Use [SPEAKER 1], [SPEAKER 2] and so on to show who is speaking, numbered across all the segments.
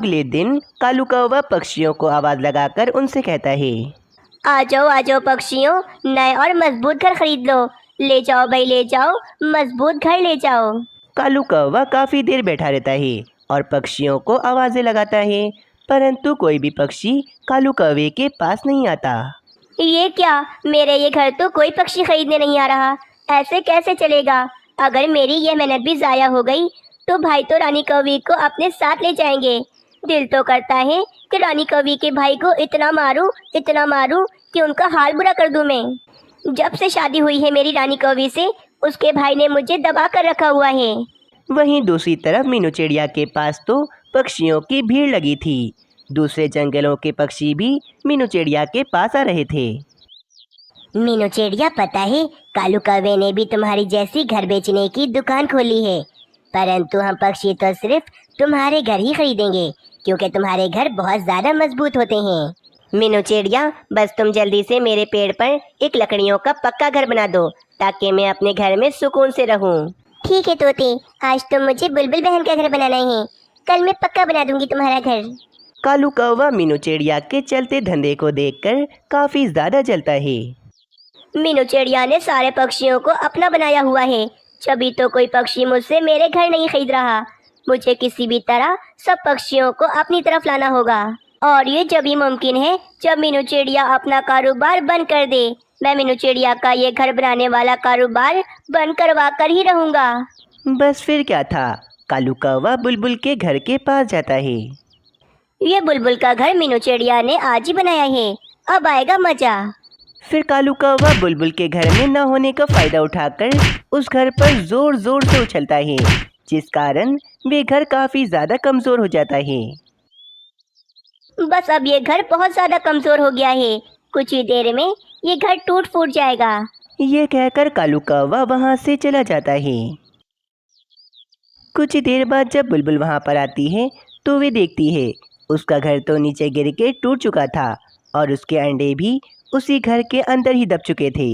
[SPEAKER 1] अगले दिन कालू कौवा पक्षियों को आवाज लगाकर उनसे कहता है,
[SPEAKER 2] आ जाओ पक्षियों, नए और मजबूत घर खरीद लो। ले जाओ भाई ले जाओ, मजबूत घर ले जाओ।
[SPEAKER 1] कालू कौवा काफी देर बैठा रहता है और पक्षियों को आवाजें लगाता है, परंतु कोई भी पक्षी कालू कौवे के पास नहीं आता।
[SPEAKER 2] ये क्या, मेरे ये घर तो कोई पक्षी खरीदने नहीं आ रहा। ऐसे कैसे चलेगा? अगर मेरी ये मेहनत भी ज़ाया हो गई तो भाई तो रानी कौवी को अपने साथ ले जाएंगे। दिल तो करता है कि रानी कौवी के भाई को इतना मारूं कि उनका हाल बुरा कर दूं मैं। जब से शादी हुई है मेरी रानी कौवी से, उसके भाई ने मुझे दबा कर रखा हुआ है।
[SPEAKER 1] वहीं दूसरी तरफ मीनू चिड़िया के पास तो पक्षियों की भीड़ लगी थी। दूसरे जंगलों के पक्षी भी मीनू चिड़िया के पास आ रहे थे।
[SPEAKER 2] मीनू चिड़िया, पता है कालू कौवे ने भी तुम्हारी जैसी घर बेचने की दुकान खोली है, परंतु हम पक्षी तो सिर्फ तुम्हारे घर ही खरीदेंगे क्योंकि तुम्हारे घर बहुत ज़्यादा मजबूत होते हैं। मीनू चिड़िया, बस तुम जल्दी से मेरे पेड़ पर एक लकड़ियों का पक्का घर बना दो ताकि मैं अपने घर में सुकून से रहूं। ठीक है तोते, आज तो मुझे बुलबुल बहन का घर बनाना है, कल मैं पक्का बना दूंगी तुम्हारा घर।
[SPEAKER 1] कालू कौवा मीनू चिड़िया के चलते धंधे को देखकर काफी ज्यादा जलता है।
[SPEAKER 2] मीनू चिड़िया ने सारे पक्षियों को अपना बनाया हुआ है, जभी तो कोई पक्षी मुझसे मेरे घर नहीं खरीद रहा। मुझे किसी भी तरह सब पक्षियों को अपनी तरफ लाना होगा, और ये जब ही मुमकिन है जब मीनू चिड़िया अपना कारोबार बंद कर दे। मैं मीनू चिड़िया का ये घर बनाने वाला कारोबार बंद करवा कर ही रहूँगा।
[SPEAKER 1] बस फिर क्या था, कालू कौवा बुलबुल के घर के पास जाता है।
[SPEAKER 2] ये बुलबुल का घर मीनू चिड़िया ने आज ही बनाया है, अब आएगा मजा।
[SPEAKER 1] फिर कालू कौवा बुलबुल के घर में न होने का फायदा उठाकर उस घर पर जोर जोर से उछलता है, जिस कारण वे घर काफी ज्यादा कमजोर हो जाता है।
[SPEAKER 2] बस अब ये घर बहुत ज्यादा कमजोर हो गया है, कुछ ही देर में ये घर टूट फूट जाएगा।
[SPEAKER 1] ये कहकर कालू कौवा वहाँ से चला जाता है। कुछ ही देर बाद जब बुलबुल वहाँ पर आती है तो वे देखती है उसका घर तो नीचे गिर के टूट चुका था और उसके अंडे भी उसी घर के अंदर ही दब चुके थे।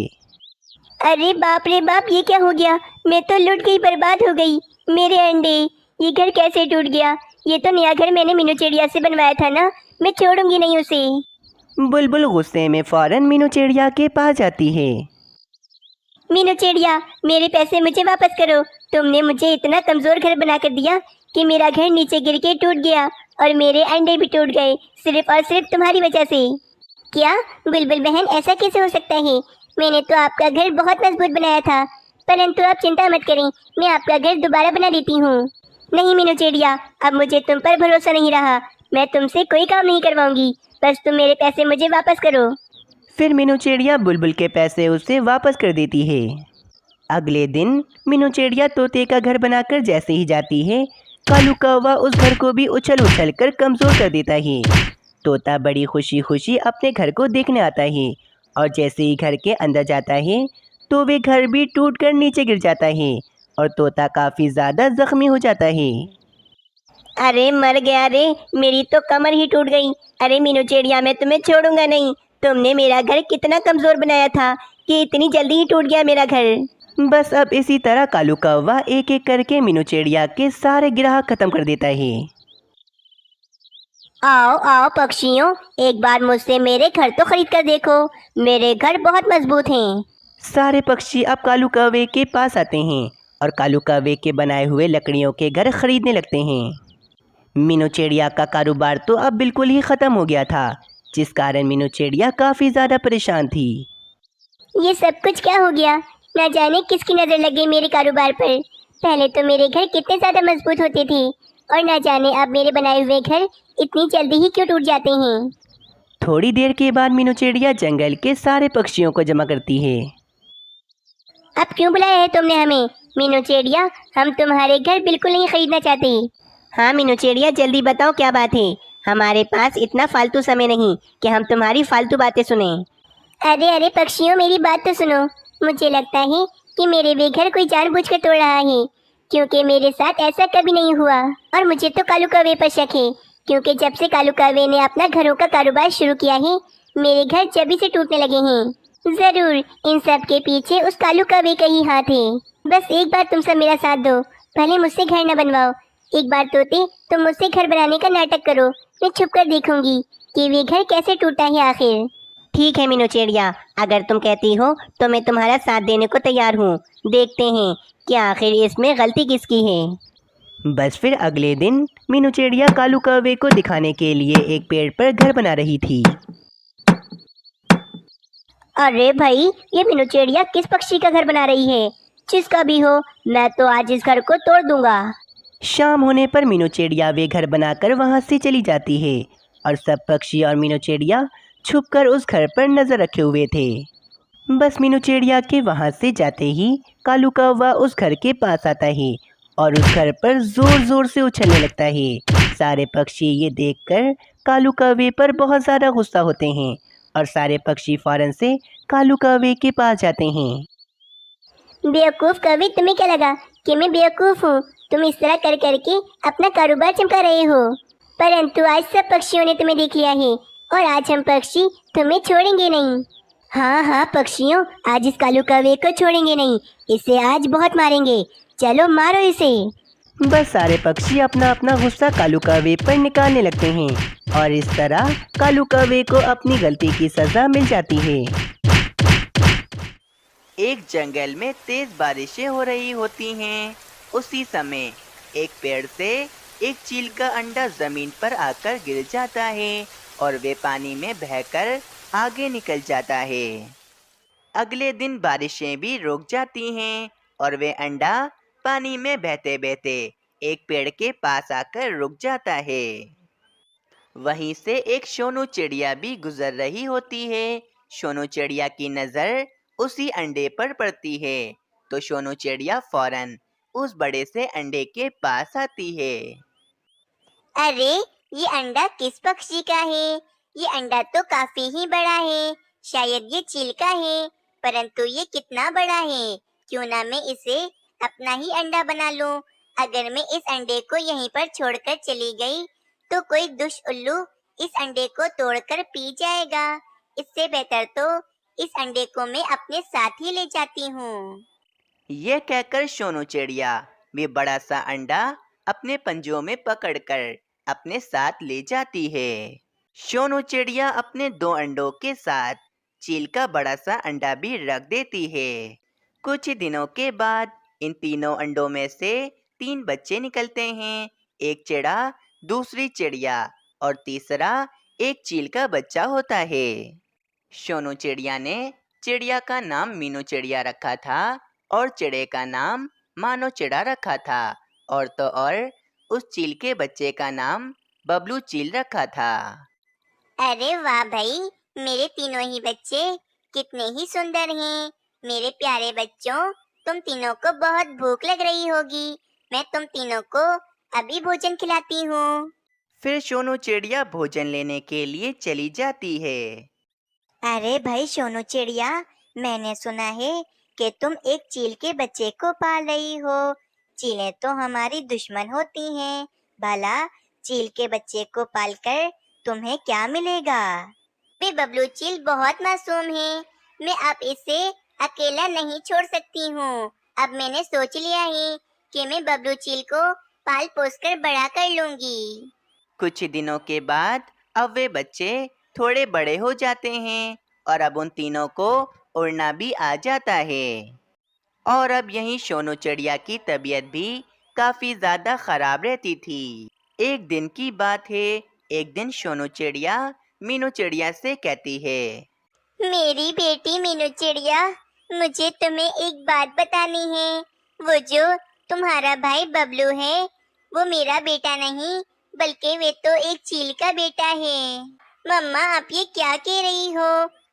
[SPEAKER 2] अरे बाप रे बाप, ये क्या हो गया? मैं तो लुट गई, बर्बाद हो गई। मेरे अंडे, ये घर कैसे टूट गया? ये तो नया घर मैंने मीनू चिड़िया से बनवाया था ना, मैं छोड़ूंगी नहीं उसे।
[SPEAKER 1] बुलबुल गुस्से में फौरन मीनू चिड़िया के पास जाती है।
[SPEAKER 2] मीनू चिड़िया, मेरे पैसे मुझे वापस करो। तुमने मुझे इतना कमजोर घर बना कर दिया कि मेरा घर नीचे गिर के टूट गया और मेरे अंडे भी टूट गए, सिर्फ और सिर्फ तुम्हारी वजह से। क्या बुलबुल बहन, ऐसा कैसे हो सकता है? मैंने तो आपका घर बहुत मजबूत बनाया था, परंतु आप चिंता मत करें, मैं आपका घर दोबारा बना देती हूँ। नहीं मीनू चिड़िया, अब मुझे तुम पर भरोसा नहीं रहा, मैं तुमसे कोई काम नहीं करवाऊंगी, बस तुम मेरे पैसे मुझे वापस करो।
[SPEAKER 1] फिर मीनू चिड़िया बुलबुल के पैसे उसे वापस कर देती है। अगले दिन मीनू चिड़िया तोते का घर बनाकर जैसे ही जाती है, कालू कौवा उस घर को भी उछल उछल कर कमजोर कर देता है। तोता बड़ी खुशी खुशी अपने घर को देखने आता है और जैसे ही घर के अंदर जाता है तो वे घर भी टूट कर नीचे गिर जाता है और तोता काफ़ी ज़्यादा जख्मी हो जाता है।
[SPEAKER 2] अरे मर गया रे, मेरी तो कमर ही टूट गई। अरे मीनू चिड़िया, मैं तुम्हें छोड़ूंगा नहीं। तुमने मेरा घर कितना कमजोर बनाया था कि इतनी जल्दी ही टूट गया मेरा घर।
[SPEAKER 1] बस अब इसी तरह कालू कौवा एक एक करके मीनू चिड़िया के सारे ग्राहक खत्म कर देता है।
[SPEAKER 2] आओ आओ पक्षियों, एक बार मुझसे मेरे घर तो खरीद कर देखो, मेरे घर बहुत मजबूत हैं।
[SPEAKER 1] सारे पक्षी अब कालू कौवे के पास आते हैं और कालू कौवे के बनाए हुए लकड़ियों के घर खरीदने लगते हैं। मीनू चिड़िया का कारोबार तो अब बिल्कुल ही ख़त्म हो गया था, जिस कारण मीनू चिड़िया काफ़ी ज़्यादा परेशान थी।
[SPEAKER 2] ये सब कुछ क्या हो गया? न जाने किसकी नज़र लग गई मेरे कारोबार पर। पहले तो मेरे घर कितने ज़्यादा मजबूत होते थे और न जाने अब मेरे बनाए हुए घर इतनी जल्दी ही क्यों टूट जाते हैं।
[SPEAKER 1] थोड़ी देर के बाद मीनू चिड़िया जंगल के सारे पक्षियों को जमा करती है।
[SPEAKER 2] अब क्यों बुलाया है तुमने हमें? मीनू चिड़िया, हम तुम्हारे घर बिल्कुल नहीं खरीदना चाहते। हाँ मीनू चिड़िया, जल्दी बताओ क्या बात है। हमारे पास इतना फालतू समय नहीं कि हम तुम्हारी फालतू बातें सुने। अरे अरे पक्षियों, मेरी बात तो सुनो। मुझे लगता है कि मेरे वे घर कोई जानबूझकर तोड़ रहा है, क्योंकि मेरे साथ ऐसा कभी नहीं हुआ। और मुझे तो कालू कौवे पर शक है, क्योंकि जब से कालू कौवे ने अपना घरों का कारोबार शुरू किया है, मेरे घर जभी से टूटने लगे हैं। जरूर इन सब के पीछे उस कालू कौवे का ही हाथ है। बस एक बार तुम सब मेरा साथ दो, भले मुझसे घर न बनवाओ, एक बार तोते तुम मुझसे घर बनाने का नाटक करो, मैं छुप कर देखूंगी कि वे घर कैसे टूटा है आखिर। ठीक है मीनू चिड़िया, अगर तुम कहती हो तो मैं तुम्हारा साथ देने को तैयार हूँ। देखते हैं कि आखिर इसमें गलती किसकी है।
[SPEAKER 1] बस फिर अगले दिन मीनू चिड़िया कालू कौवे को दिखाने के लिए एक पेड़ पर घर बना रही थी।
[SPEAKER 2] अरे भाई, ये मीनू चिड़िया किस पक्षी का घर बना रही है? जिसका भी हो, मैं तो आज इस घर को तोड़ दूंगा।
[SPEAKER 1] शाम होने पर मीनू चिड़िया वे घर बनाकर वहाँ से चली जाती है और सब पक्षी और मीनू चिड़िया छुपकर उस घर पर नजर रखे हुए थे। बस मीनू चिड़िया के वहाँ से जाते ही कालू कौवा उस घर के पास आता है और उस घर पर जोर जोर से उछलने लगता है। सारे पक्षी ये देखकर कालू कौवे पर बहुत ज़्यादा गुस्सा होते हैं और सारे पक्षी फौरन से कालू कौवे के पास जाते हैं।
[SPEAKER 2] बेवकूफ कवि, तुम्हें क्या लगा कि मैं बेवकूफ हूँ? तुम इस तरह कर करके अपना कारोबार चमका रहे हो, परंतु आज सब पक्षियों ने तुम्हें देख लिया है और आज हम पक्षी तुम्हें छोड़ेंगे नहीं। हाँ हाँ पक्षियों, आज इस कालू कौवे को छोड़ेंगे नहीं, इसे आज बहुत मारेंगे। चलो मारो इसे।
[SPEAKER 1] बस सारे पक्षी अपना अपना गुस्सा कालू कौवे पर निकालने लगते हैं और इस तरह कालू कौवे को अपनी गलती की सजा मिल जाती है। एक जंगल में तेज बारिशें हो रही होती हैं। उसी समय एक पेड़ से एक चील का अंडा जमीन पर आकर गिर जाता है और वे पानी में बहकर आगे निकल जाता है। अगले दिन बारिशें भी रुक जाती हैं और वे अंडा पानी में बहते बहते एक पेड़ के पास आकर रुक जाता है। वहीं से एक सोनू चिड़िया भी गुजर रही होती है। सोनू चिड़िया की नज़र उसी अंडे पर पड़ती है तो सोनू चिड़िया फौरन उस बड़े से अंडे के पास आती है।
[SPEAKER 2] अरे, ये अंडा किस पक्षी का है? ये अंडा तो काफी ही बड़ा है, शायद ये चील का है, परंतु ये कितना बड़ा है, क्यों ना मैं इसे अपना ही अंडा बना लूं। अगर मैं इस अंडे को यहीं पर छोड़कर चली गई तो कोई दुष्ट उल्लू इस अंडे को तोड़कर पी जाएगा। इससे बेहतर तो इस अंडे को मैं अपने साथ ही ले जाती हूँ।
[SPEAKER 1] ये कहकर सोनू चिड़िया वे बड़ा सा अंडा अपने पंजों में पकड़कर अपने साथ ले जाती है। सोनू चिड़िया अपने 2 अंडों के साथ चील का बड़ा सा अंडा भी रख देती है। कुछ दिनों के बाद इन तीनों अंडों में से 3 बच्चे निकलते हैं। एक चिड़ा, दूसरी चिड़िया और तीसरा एक चील का बच्चा होता है। सोनू चिड़िया ने चिड़िया का नाम मीनू चिड़िया रखा था और चिड़े का नाम मानो चिड़ा रखा था और तो और उस चील के बच्चे का नाम बबलू चील रखा था।
[SPEAKER 2] अरे वाह भाई, मेरे तीनों ही बच्चे कितने ही सुंदर हैं। मेरे प्यारे बच्चों, तुम तीनों को बहुत भूख लग रही होगी, मैं तुम तीनों को अभी भोजन खिलाती हूँ।
[SPEAKER 1] फिर सोनू चिड़िया भोजन लेने के लिए चली जाती है।
[SPEAKER 2] अरे भाई सोनू चिड़िया, मैंने सुना है कि तुम एक चील के बच्चे को पाल रही हो। चीलें तो हमारी दुश्मन होती हैं, भला चील के बच्चे को पालकर तुम्हें क्या मिलेगा? मैं बबलू चील बहुत मासूम है, मैं अब इसे अकेला नहीं छोड़ सकती हूँ। अब मैंने सोच लिया है कि मैं बबलू चील को पाल पोस कर बड़ा कर लूंगी।
[SPEAKER 1] कुछ दिनों के बाद अब वे बच्चे थोड़े बड़े हो जाते हैं और अब उन तीनों को उड़ना भी आ जाता है। और अब यहीं सोनू चिड़िया की तबीयत भी काफ़ी ज़्यादा ख़राब रहती थी। एक दिन की बात है, एक दिन सोनू चिड़िया मीनू चिड़िया से कहती है,
[SPEAKER 2] मेरी बेटी मीनू चिड़िया, मुझे तुम्हें एक बात बतानी है। वो जो तुम्हारा भाई बबलू है, वो मेरा बेटा नहीं बल्कि वे तो एक चील का बेटा है। मम्मा, आप ये क्या कह रही हो?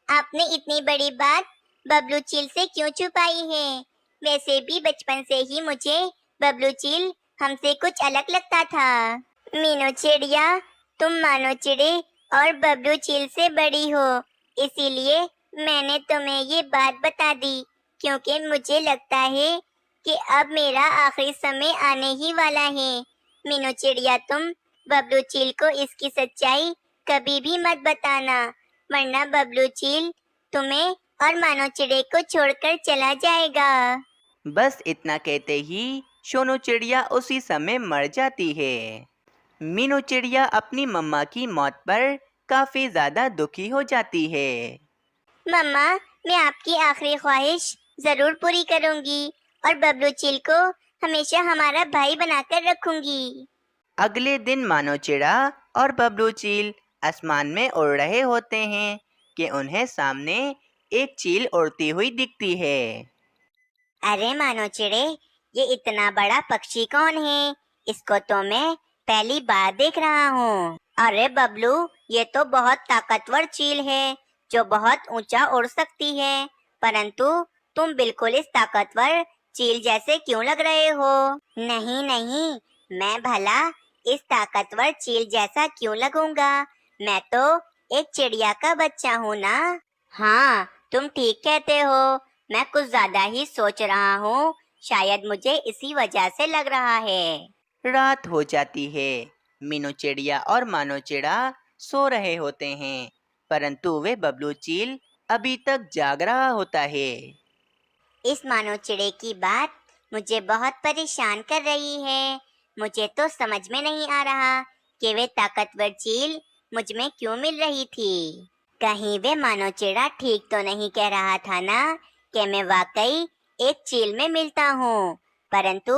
[SPEAKER 2] आपने इतनी बड़ी बात बबलू चील से क्यों छुपाई है? वैसे भी बचपन से ही मुझे बबलू चील हमसे कुछ अलग लगता था। मीनू चिड़िया, तुम मानो चिड़े और बबलू चील से बड़ी हो, इसीलिए मैंने तुम्हें ये बात बता दी, क्योंकि मुझे लगता है कि अब मेरा आखिरी समय आने ही वाला है। मीनू चिड़िया, तुम बबलू चील को इसकी सच्चाई कभी भी मत बताना, वरना बबलू चील तुम्हें और मानो चिड़े को छोड़कर चला जाएगा।
[SPEAKER 1] बस इतना कहते ही सोनू चिड़िया उसी समय मर जाती है। मीनू चिड़िया अपनी मम्मा की मौत पर काफ़ी ज़्यादा दुखी हो जाती है।
[SPEAKER 2] मम्मा, मैं आपकी आखिरी ख्वाहिश जरूर पूरी करूंगी और बबलू चिल को हमेशा हमारा भाई बनाकर रखूंगी।
[SPEAKER 1] अगले दिन मानो चिड़ा और बबलू चील आसमान में उड़ रहे होते हैं कि उन्हें सामने एक चील उड़ती हुई दिखती है।
[SPEAKER 2] अरे मानो चिड़े, ये इतना बड़ा पक्षी कौन है? इसको तो मैं पहली बार देख रहा हूँ। अरे बबलू, ये तो बहुत ताकतवर चील है जो बहुत ऊंचा उड़ सकती है, परंतु तुम बिल्कुल इस ताकतवर चील जैसे क्यों लग रहे हो? नहीं नहीं, मैं भला इस ताकतवर चील जैसा क्यों लगूंगा? मैं तो एक चिड़िया का बच्चा हूँ ना। हाँ, तुम ठीक कहते हो। मैं कुछ ज्यादा ही सोच रहा हूँ, शायद मुझे इसी वजह से लग रहा है।
[SPEAKER 1] रात हो जाती है। मीनू चिड़िया और मानो चिड़ा सो रहे होते हैं, परंतु वे बबलू चील अभी तक जाग रहा होता है।
[SPEAKER 2] इस मानो चिड़े की बात मुझे बहुत परेशान कर रही है। मुझे तो समझ में नहीं आ रहा कि वे ताकतवर चील मुझ में क्यों मिल रही थी। कहीं वे मानो चिड़ा ठीक तो नहीं कह रहा था ना कि मैं वाकई एक चील में मिलता हूँ? परंतु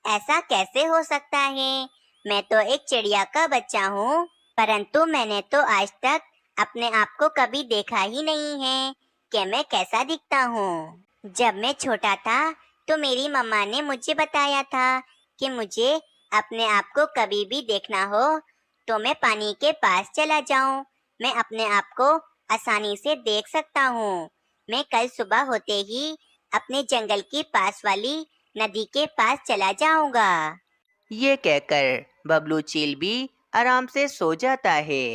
[SPEAKER 2] ऐसा कैसे हो सकता है? मैं तो एक चिड़िया का बच्चा हूँ, परंतु मैंने तो आज तक अपने आप को कभी देखा ही नहीं है कि मैं कैसा दिखता हूँ। जब मैं छोटा था तो मेरी मम्मा ने मुझे बताया था कि मुझे अपने आप को कभी भी देखना हो तो मैं पानी के पास चला जाऊं। मैं अपने आप को आसानी से देख सकता हूँ। मैं कल सुबह होते ही अपने जंगल की पास वाली नदी के पास चला जाऊंगा।
[SPEAKER 1] ये कहकर बबलू चील भी आराम से सो जाता है।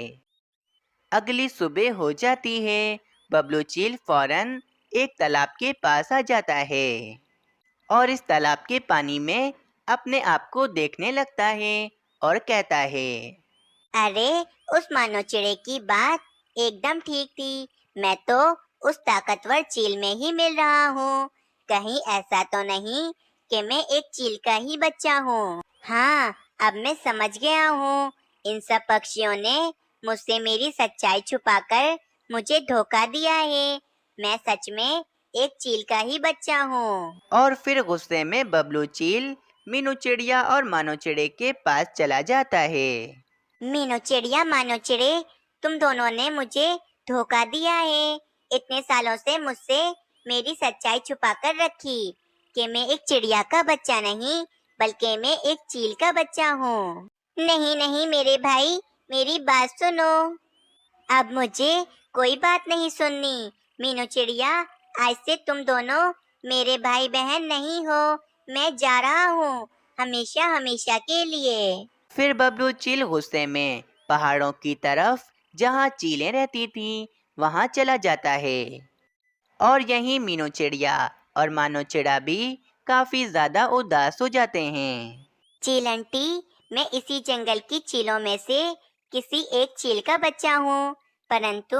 [SPEAKER 1] अगली सुबह हो जाती है। बबलू चील फौरन एक तालाब के पास आ जाता है और इस तालाब के पानी में अपने आप को देखने लगता है और कहता है,
[SPEAKER 2] अरे, उस मानो चिड़े की बात एकदम ठीक थी। मैं तो उस ताकतवर चील में ही मिल रहा हूँ। कहीं ऐसा तो नहीं कि मैं एक चील का ही बच्चा हूँ। हाँ, अब मैं समझ गया हूँ। इन सब पक्षियों ने मुझसे मेरी सच्चाई छुपाकर मुझे धोखा दिया है। मैं सच में एक चील का ही बच्चा हूँ।
[SPEAKER 1] और फिर गुस्से में बबलू चील मीनू चिड़िया और मानो चिड़े के पास चला जाता है।
[SPEAKER 2] मीनू चिड़िया, मानो चिड़े, तुम दोनों ने मुझे धोखा दिया है। इतने सालों से मुझसे मेरी सच्चाई छुपा कर रखी कि मैं एक चिड़िया का बच्चा नहीं बल्कि मैं एक चील का बच्चा हूँ। नहीं नहीं मेरे भाई, मेरी बात सुनो। अब मुझे कोई बात नहीं सुननी। मीनू चिड़िया, आज से तुम दोनों मेरे भाई बहन नहीं हो। मैं जा रहा हूँ, हमेशा हमेशा के लिए।
[SPEAKER 1] फिर बबलू चील गुस्से में पहाड़ों की तरफ जहाँ चीलें रहती थीं वहाँ चला जाता है और यहीं मीनू चिड़िया और मानो चिड़ा भी काफी ज्यादा उदास हो जाते हैं।
[SPEAKER 2] चील आंटी, मैं इसी जंगल की चीलों में से किसी एक चील का बच्चा हूँ, परंतु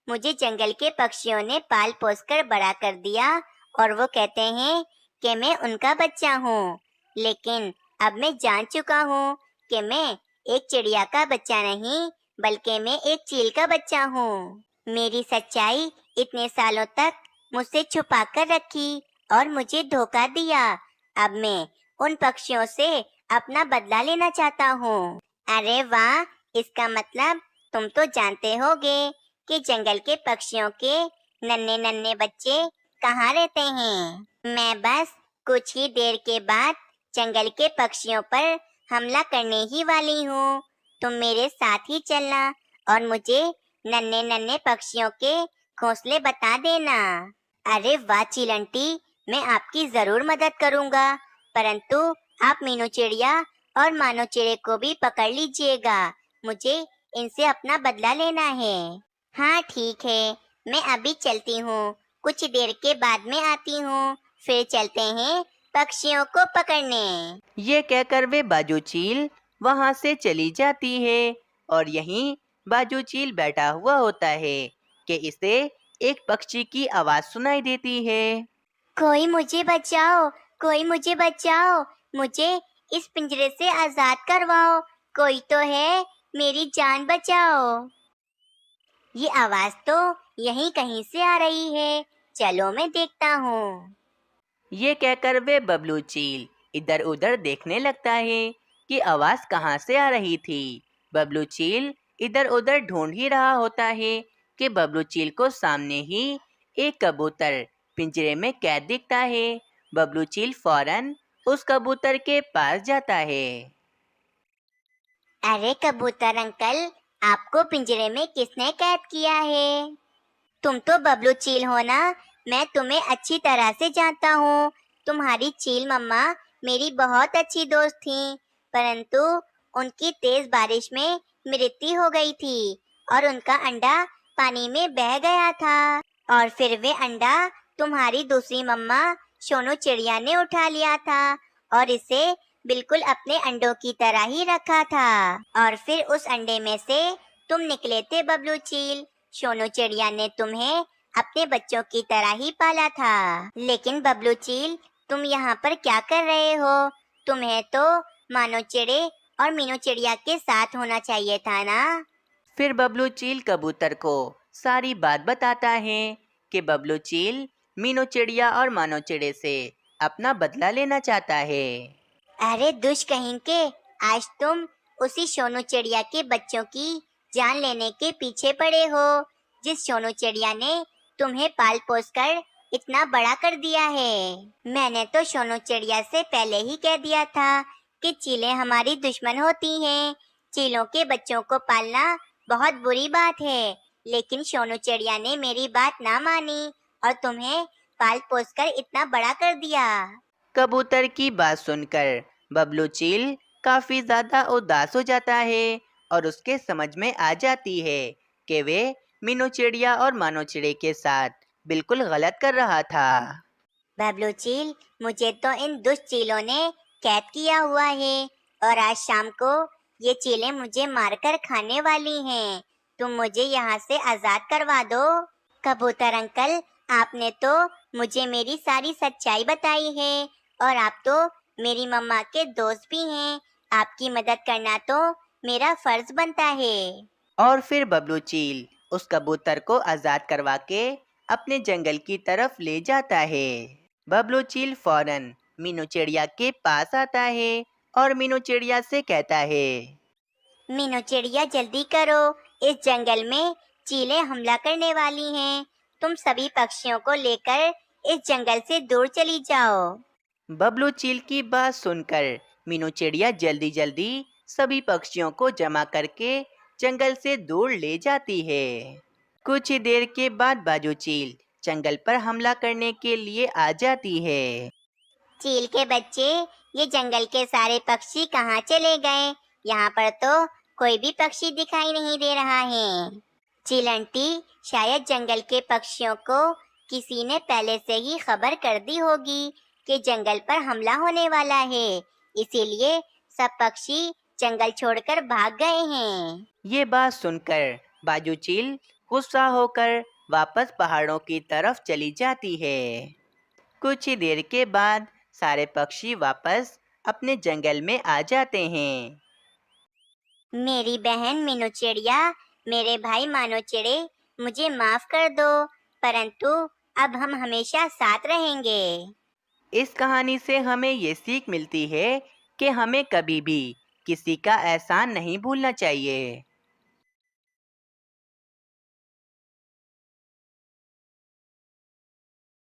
[SPEAKER 2] मुझे जंगल के पक्षियों ने पाल पोस कर बड़ा कर दिया और वो कहते हैं कि मैं उनका बच्चा हूँ। लेकिन अब मैं जान चुका हूँ कि मैं एक चिड़िया का बच्चा नहीं बल्कि मैं एक चील का बच्चा हूँ। मेरी सच्चाई इतने सालों तक मुझसे छुपा कर रखी और मुझे धोखा दिया। अब मैं उन पक्षियों से अपना बदला लेना चाहता हूँ। अरे वाह, इसका मतलब तुम तो जानते होगे कि जंगल के पक्षियों के नन्हे नन्हे बच्चे कहाँ रहते हैं। मैं बस कुछ ही देर के बाद जंगल के पक्षियों पर हमला करने ही वाली हूँ। तुम मेरे साथ ही चलना और मुझे नन्हे नन्हे पक्षियों के घोंसले बता देना। अरे वाह चील आंटी, मैं आपकी जरूर मदद करूँगा, परंतु आप मीनू चिड़िया और मानो चिड़े को भी पकड़ लीजिएगा। मुझे इनसे अपना बदला लेना है। हाँ ठीक है, मैं अभी चलती हूँ, कुछ देर के बाद में आती हूँ। फिर चलते हैं पक्षियों को पकड़ने।
[SPEAKER 1] ये कहकर वे बाजू चील वहाँ से चली जाती है और यहीं बाजू चील बैठा हुआ होता है कि इसे एक पक्षी की आवाज़ सुनाई देती है।
[SPEAKER 2] कोई मुझे बचाओ, कोई मुझे बचाओ, मुझे इस पिंजरे से आजाद करवाओ, कोई तो है, मेरी जान बचाओ। ये आवाज तो यहीं कहीं से आ रही है, चलो मैं देखता हूँ।
[SPEAKER 1] ये कहकर वे बबलू चील इधर उधर देखने लगता है कि आवाज कहाँ से आ रही थी। बबलू चील इधर उधर ढूंढ ही रहा होता है कि बबलू चील को सामने ही एक कबूतर पिंजरे में कैद दिखता है। बबलू चील फौरन उस कबूतर के पास जाता है।
[SPEAKER 2] अरे कबूतर अंकल, आपको पिंजरे में किसने कैद किया है? तुम तो बबलू चील हो ना, मैं तुम्हें अच्छी तरह से जानता हूँ। तुम्हारी चील मम्मा मेरी बहुत अच्छी दोस्त थी, परंतु उनकी तेज बारिश में मृत्यु हो गई थी और उनका अंडा पानी में बह गया था। और फिर वे अंडा तुम्हारी दूसरी मम्मा सोनू चिड़िया ने उठा लिया था और इसे बिल्कुल अपने अंडों की तरह ही रखा था। और फिर उस अंडे में से तुम निकले थे बबलू चील। सोनू चिड़िया ने तुम्हें अपने बच्चों की तरह ही पाला था। लेकिन बबलू चील, तुम यहाँ पर क्या कर रहे हो? तुम्हें तो मानो चिड़े और मीनू चिड़िया के साथ होना चाहिए था ना।
[SPEAKER 1] फिर बबलू चील कबूतर को सारी बात बताता है कि बबलू चील मीनू चिड़िया और मानो चिड़े से अपना बदला लेना चाहता है।
[SPEAKER 2] अरे दुष्ट कहीं, आज तुम उसी सोनू चिड़िया के बच्चों की जान लेने के पीछे पड़े हो, जिस सोनू चिड़िया ने तुम्हें पाल पोस कर इतना बड़ा कर दिया है। मैंने तो सोनू चिड़िया से पहले ही कह दिया था कि चीलें हमारी दुश्मन होती हैं। चीलों के बच्चों को पालना बहुत बुरी बात है, लेकिन सोनू चिड़िया ने मेरी बात ना मानी और तुम्हें पाल पोस कर इतना बड़ा कर दिया।
[SPEAKER 1] कबूतर की बात सुनकर बबलू चील काफी ज्यादा उदास हो जाता है और उसके समझ में आ जाती है कि वे मीनू चिड़िया और मानो चिड़े के साथ बिल्कुल गलत कर रहा था।
[SPEAKER 2] बबलू चील, मुझे तो इन दुष्ट चीलों ने कैद किया हुआ है और आज शाम को ये चीलें मुझे मारकर खाने वाली हैं। तुम मुझे यहाँ से आजाद करवा दो। कबूतर अंकल, आपने तो मुझे मेरी सारी सच्चाई बताई है और आप तो मेरी मम्मा के दोस्त भी हैं। आपकी मदद करना तो मेरा फर्ज बनता है।
[SPEAKER 1] और फिर बबलू चील उस कबूतर को आजाद करवा के अपने जंगल की तरफ ले जाता है। बबलू चील फौरन मीनू चिड़िया के पास आता है और मीनू चिड़िया से कहता है,
[SPEAKER 2] मीनू चिड़िया जल्दी करो, इस जंगल में चीलें हमला करने वाली हैं। तुम सभी पक्षियों को लेकर इस जंगल से दूर चली जाओ।
[SPEAKER 1] बबलू चील की बात सुनकर मीनू चिड़िया जल्दी जल्दी सभी पक्षियों को जमा करके जंगल से दूर ले जाती है। कुछ ही देर के बाद बाजू चील जंगल पर हमला करने के लिए आ जाती है।
[SPEAKER 2] चील के बच्चे, ये जंगल के सारे पक्षी कहाँ चले गए? यहाँ पर तो कोई भी पक्षी दिखाई नहीं दे रहा है। चील आंटी, शायद जंगल के पक्षियों को किसी ने पहले से ही खबर कर दी होगी कि जंगल पर हमला होने वाला है, इसीलिए सब पक्षी जंगल छोड़कर भाग गए हैं।
[SPEAKER 1] ये बात सुनकर बाजू चील गुस्सा होकर वापस पहाड़ों की तरफ चली जाती है। कुछ ही देर के बाद सारे पक्षी वापस अपने जंगल में आ जाते हैं।
[SPEAKER 2] मेरी बहन मीनू चिड़िया, मेरे भाई मानो चिड़े, मुझे माफ कर दो, परंतु अब हम हमेशा साथ रहेंगे।
[SPEAKER 1] इस कहानी से हमें ये सीख मिलती है कि हमें कभी भी किसी का एहसान नहीं भूलना चाहिए।